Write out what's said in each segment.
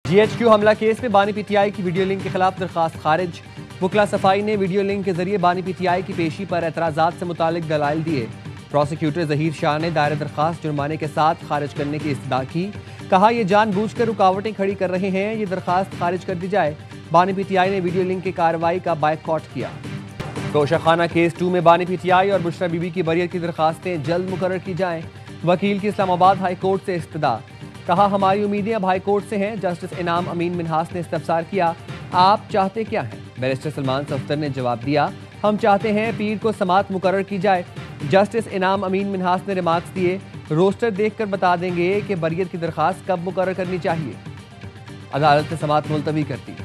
GHQ हमला case में बानी PTI की वीडियो लिंक के खिलाफ दरखास्त खारिज। वकला सफाई ने वीडियो लिंक के जरिए बानी PTI की पेशी पर एतराज़ात से मुतालिक दलाइल दिए। प्रोसिक्यूटर जहीर शाह ने दायर दरखास्त जुर्माने के साथ खारिज करने की इस्तदा की। कहा यह जानबूझकर रुकावटें खड़ी कर रहे हैं, ये दरखास्त खारिज कर दी जाए। बानी PTI ने वीडियो लिंक की कार्रवाई का बायकॉट किया। तोशाखाना केस 2 में बानी PTI और बुशरा बीबी की बरियत की दरखास्तें जल्द मुकर्रर की जाएं। वकील की इस्लामाबाद हाई कोर्ट से इस्तदा। कहा हमारी उम्मीदें अब हाई कोर्ट से हैं। जस्टिस इनाम अमीन मिन्हास ने इस्तफसार किया, आप चाहते क्या हैं? बैरिस्टर सलमान सफ्तर ने जवाब दिया, हम चाहते हैं पीर को समात मुकर्रर की जाए। जस्टिस इनाम अमीन मिन्हास ने रिमार्क्स दिए, रोस्टर देखकर बता देंगे कि बरियत की दरखास्त कब मुकर्रर करनी चाहिए। अदालत ने समात मुलतवी कर दी।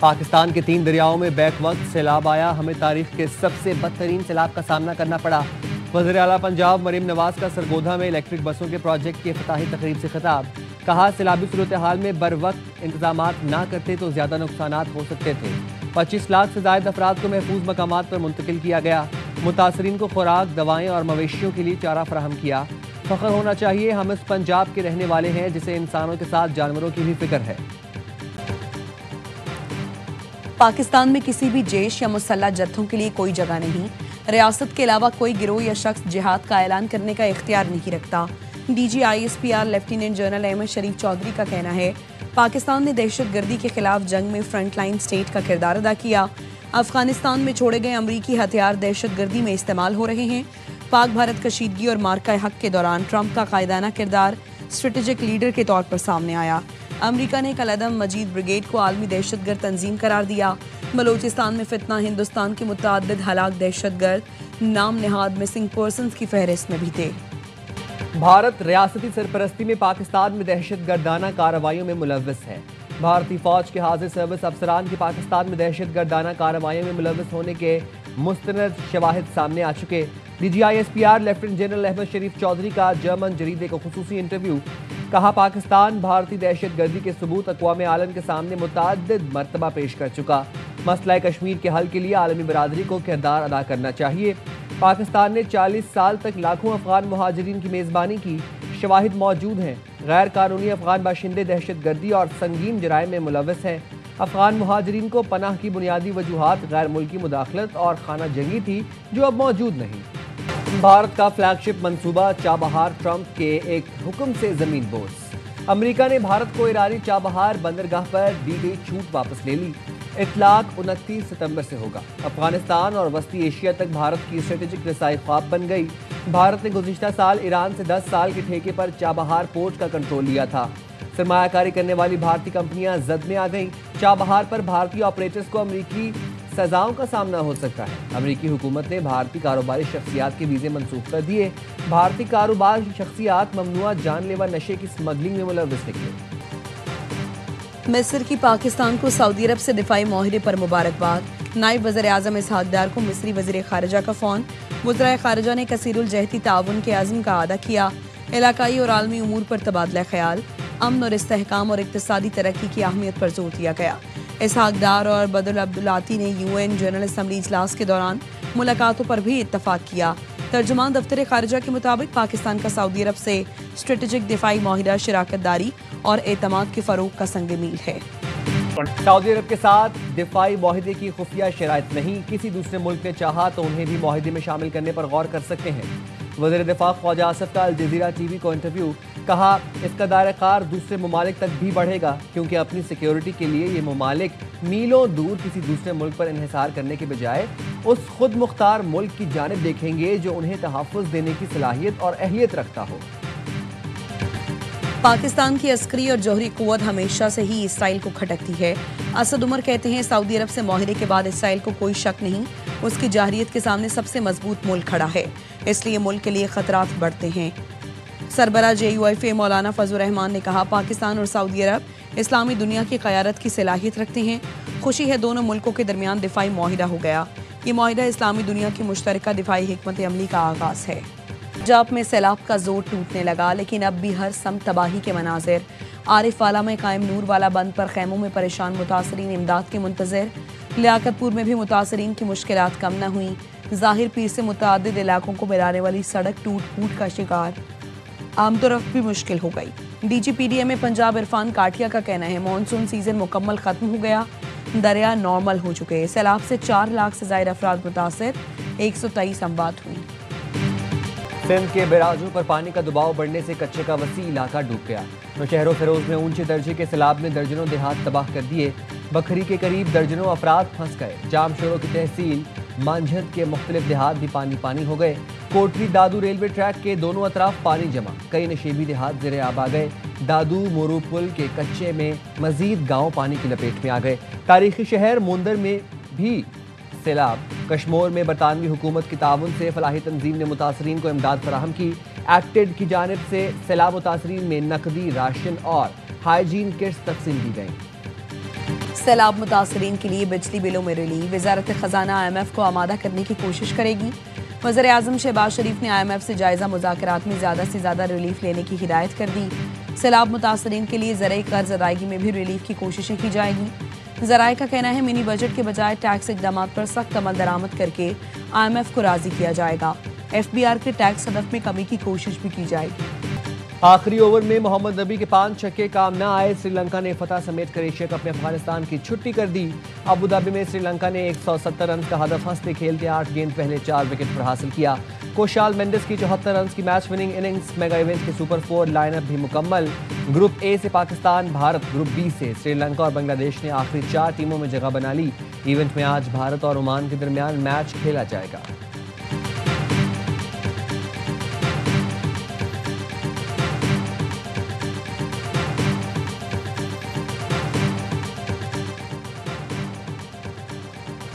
पाकिस्तान के 3 दरियाओं में बैक वक्त सैलाब आया, हमें तारीख के सबसे बदतरीन सैलाब का सामना करना पड़ा। वज़ीर आला पंजाब मरीम नवाज का सरगोधा में इलेक्ट्रिक बसों के प्रोजेक्ट की इफ्तिताही तकरीब से खिताब। कहा सैलाबी सूरत हाल में बर वक्त इंतजामात ना करते तो ज्यादा नुकसानात हो सकते थे। 25 लाख से ज्यादा अफराद को महफूज मकामात पर मुंतकिल किया गया। मुतासरीन को खुराक, दवाएं और मवेशियों के लिए चारा फराहम किया। फख्र होना चाहिए, हम इस पंजाब के रहने वाले हैं जिसे इंसानों के साथ जानवरों की भी फिक्र है। पाकिस्तान में किसी भी जैश या मुसल्लह जत्थों के लिए कोई जगह नहीं। रियासत के अलावा कोई गिरोह या शख्स जिहाद का ऐलान करने का इख्तियार नहीं रखता। DG ISPR lieutenant general Ahmed Sharif Chaudhry का कहना है, पाकिस्तान ने दहशतगर्दी के खिलाफ जंग में फ्रंटलाइन स्टेट का किरदार अदा किया। अफगानिस्तान में छोड़े गए अमरीकी हथियार दहशतगर्दी में इस्तेमाल हो रहे हैं। पाक भारत कशीदगी और मार्का हक के दौरान ट्रंप का कायदाना किरदार स्ट्रेटेजिक लीडर के तौर पर सामने आया। अमरीका ने कलदम मजीद ब्रिगेड को आलमी दहशतगर्द तंजीम करार दिया। बलोचिस्तान में फितना हिंदुस्तान के मुतअद्दिद हलाक दहशतगर्द नाम नहाद मिसिंग पर्सन्स की फहरिस्त में भी थे। भारत रियासती सरपरस्ती में पाकिस्तान में दहशतगर्दाना कार्रवाइयों में मुलव्वस है। भारतीय फौज के हाजिर सर्विस अफसरान की पाकिस्तान में दहशतगर्दाना कार्रवाइयों में मुलव्वस होने के मुस्तनद शवाहिद सामने आ चुके। DG ISPR lieutenant general Ahmed Sharif Chaudhry का जर्मन जरीदे को खुसूसी इंटरव्यू। कहा पाकिस्तान भारतीय दहशतगर्दी के सबूत अक़वाम आलम के सामने मुतअद्दिद मरतबा पेश कर चुका। मसला कश्मीर के हल के लिए आलमी बरादरी को किरदार अदा करना चाहिए। पाकिस्तान ने 40 साल तक लाखों अफगान मुहाजिरीन की मेज़बानी की। शवाहिद मौजूद हैं। गैर कानूनी अफगान बाशिंदे दहशतगर्दी और संगीन जराइम में मुलव्वस हैं। अफगान मुहाजिरीन को पनाह की बुनियादी वजूहात गैर मुल्की मुदाखलत और खाना जंगी थी जो अब मौजूद नहीं। भारत का फ्लैगशिप मंसूबा चाबहार ट्रंप के एक हुक्म से जमीन बोस। अमेरिका ने भारत को ईरानी चाबहार बंदरगाह पर दी गई छूट वापस ले ली। इतलाक 29 सितंबर से होगा। अफगानिस्तान और वस्ती एशिया तक भारत की स्ट्रेटेजिक रसाई ख्वाब बन गई। भारत ने गुज़िश्ता साल ईरान से 10 साल के ठेके पर चाबहार पोर्ट का कंट्रोल लिया था। सरमायाकारी करने वाली भारतीय कंपनियां जद में आ गईं। चाबहार पर भारतीय ऑपरेटर्स को अमरीकी सजाओं का सामना हो सकता है। अमरीकी हुकूमत ने भारतीय कारोबारी शख्सियात के वीज़े मनसूख कर दिए। भारतीय कारोबारी शख्सियात ममनुआ जानलेवा नशे की स्मगलिंग में मुलव्वस निकले। मिस्र की पाकिस्तान को सऊदी अरब से दिफाई माहिरे पर मुबारकबाद। नायब वज़ीर आज़म इसहाक डार को मिस्री वज़ीर ख़ारिजा का फ़ोन। वज़ीर ख़ारिजा ने कसीरुल जहती ताउन के आज़म का अदा किया। इलाकाई और आलमी उमूर पर तबादला ख्याल, अमन और इस्तेहकाम और इक़्तिसादी तरक्की की अहमियत पर जोर दिया गया। इसहाक डार और बदर अब्दुल्लाती ने UN जनरल असम्बली इजलास के दौरान मुलाकातों पर भी इत्तफाक किया। तर्जुमान दफ्तर ख़ारिजा के मुताबिक पाकिस्तान का सऊदी अरब से स्ट्रेटेजिक दिफाई माहिरा शराकत दारी और एतमाद के फ़रोग का संग मील है। सऊदी अरब के साथ दिफाई माहिदे की खुफिया शराइत नहीं। किसी दूसरे मुल्क ने चाहा तो उन्हें भी माहिदे में शामिल करने पर गौर कर सकते हैं। वज़ीर दिफा ख्वाजा आसिफ का अल जज़ीरा TV को इंटरव्यू। कहा इसका दायरा कार दूसरे ममालिक तक भी बढ़ेगा क्योंकि अपनी सिक्योरिटी के लिए ये ममालिक मीलों दूर किसी दूसरे मुल्क पर इन्हिसार करने के बजाय उस खुद मुख्तार मुल्क की जानिब देखेंगे जो उन्हें तहफ़्फ़ुज़ देने की सलाहियत और अहलियत रखता हो। पाकिस्तान की अस्करी और जौहरी कुव्वत हमेशा से ही इसराइल को खटकती है। असद उमर कहते हैं सऊदी अरब से माहिरे के बाद इसराइल को कोई शक नहीं, उसकी जाहिरियत के सामने सबसे मजबूत मुल्क खड़ा है, इसलिए मुल्क के लिए खतरात बढ़ते हैं। सरबरा JUIFA मौलाना फजल रहमान ने कहा पाकिस्तान और सऊदी अरब इस्लामी दुनिया की क़यादत की सलाहियत रखते हैं। खुशी है दोनों मुल्कों के दरमियान दिफाई माहिदा हो गया। ये माहिदा इस्लामी दुनिया की मुश्तरका दिफाई हिकमत अमली का आगाज़ है। पंजाब में सैलाब का जोर टूटने लगा लेकिन अब भी हर सम तबाही के मनाजिर। आरिफ वाला में कायम नूर वाला बंद पर खैमों में परेशान मुतासरीन इमदाद के मुंतज़िर। लियाकतपुर में भी मुतासरीन की मुश्किलात कम न हुई। ज़ाहिर पीर से मुतअद्दिद इलाकों को मिलाने वाली सड़क टूट फूट का शिकार। आमदोरफ्त भी मुश्किल हो गई। डीजीपीडीए में पंजाब इरफान काठिया का कहना है मानसून सीजन मुकम्मल खत्म हो गया, दरिया नॉर्मल हो चुके हैं। सैलाब से 4 लाख से ज्यादा अफराद मुतासिर, 123 अमवात हुई। सिंध के बैराजों पर पानी का दबाव बढ़ने से कच्चे का वसी इलाका डूब गया। नौशहर फिरोज में ऊंचे दर्जे के सैलाब ने दर्जनों देहात तबाह कर दिए। बखरी के करीब दर्जनों अफराद फंस गए। जामशोरों की तहसील मांझत के मुख्तलिफ देहात भी पानी पानी हो गए। कोटरी दादू रेलवे ट्रैक के दोनों अतराफ पानी जमा, कई नशेबी देहात ज़ेरे आब आ गए। दादू मोरू पुल के कच्चे में मजीद गांव पानी की लपेट में आ गए। तारीखी शहर मुंदर में भी सैलाब। कश्मोर में बरतानवी हुकूमत की ताउन से फलाही तंजीम ने मुतासरीन को इमदाद फराहम की। एक्टेड की जानिब से सैलाब मुतासरीन में नकदी, राशन और हाइजीन किट्स तकसीम की गई। सैलाब मुतासरीन के लिए बिजली बिलों में रिलीफ। वजारत खजाना IMF को आमादा करने की कोशिश करेगी। वज़ीर आज़म शहबाज शरीफ ने IMF से जायजा मुज़ाकरात में ज़्यादा से ज़्यादा रिलीफ लेने की हिदायत कर दी। सैलाब मुतासरीन के लिए ज़राई कर्ज अदायगी में भी रिलीफ की कोशिशें की जाएगी। ज़राए का कहना है मिनी बजट के बजाय टैक्स इकदाम पर सख्त अमल दरामद करके IMF को राजी किया जाएगा। FBR के टैक्स हदफ में कमी की कोशिश भी की जाएगी। आखिरी ओवर में मोहम्मद नबी के 5 छक्के काम न आए। श्रीलंका ने फतह समेत कर एशिया कप में अफगानिस्तान की छुट्टी कर दी। अबू धाबी में श्रीलंका ने 170 रन का हदफ हंसते खेलते 8 गेंद पहले 4 विकेट पर हासिल किया। कोशाल मेंडिस की 74 रन की match winning innings. Mega event के सुपर 4 लाइनअप भी मुकम्मल। ग्रुप ए से पाकिस्तान, भारत, ग्रुप बी से श्रीलंका और बांग्लादेश ने आखिरी 4 टीमों में जगह बना ली। इवेंट में आज भारत और ओमान के दरमियान मैच खेला जाएगा।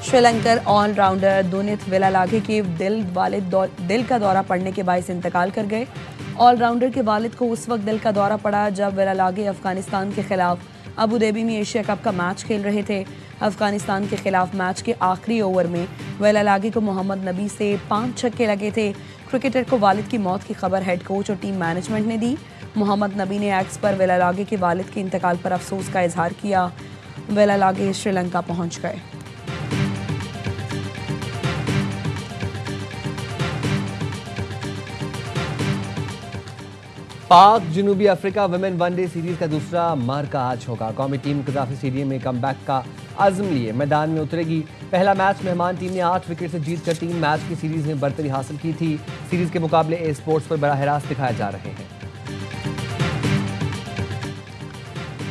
श्रीलंकर ऑलराउंडर दुनित वेलालागे के दिल का दौरा पड़ने के बायस इंतकाल कर गए। ऑलराउंडर के वालिद को उस वक्त दिल का दौरा पड़ा जब वेलालागे अफगानिस्तान के खिलाफ अबू धाबी में एशिया कप का मैच खेल रहे थे। अफगानिस्तान के खिलाफ मैच के आखिरी ओवर में वेलालागे को मोहम्मद नबी से 5 छक्के लगे थे। क्रिकेटर को वालिद की मौत की खबर हेड कोच और टीम मैनेजमेंट ने दी। मोहम्मद नबी ने एक्स पर वेलालागे के वालिद के इंतकाल पर अफसोस का इजहार किया। वेलालागे श्रीलंका पहुंच गए। पाक जनूबी अफ्रीका वुमेन वनडे सीरीज का दूसरा मार्का आज होगा। कौमी टीम कज़ाफ़ी स्टेडियम में कमबैक का अज़्म लिए मैदान में उतरेगी। पहला मैच मेहमान टीम ने 8 विकेट से जीतकर 3 मैच की सीरीज में बरतरी हासिल की थी। सीरीज के मुकाबले ए स्पोर्ट्स पर बराह रास्त दिखाए जा रहे हैं।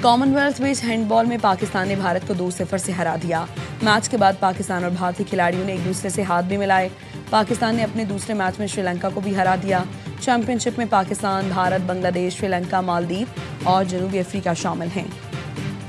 कॉमनवेल्थ बेस हैंडबॉल में पाकिस्तान ने भारत को 2-0 से हरा दिया। मैच के बाद पाकिस्तान और भारतीय खिलाड़ियों ने एक दूसरे से हाथ भी मिलाए। पाकिस्तान ने अपने दूसरे मैच में श्रीलंका को भी हरा दिया। चैंपियनशिप में पाकिस्तान, भारत, बांग्लादेश, श्रीलंका, मालदीव और जनूबी अफ्रीका शामिल हैं।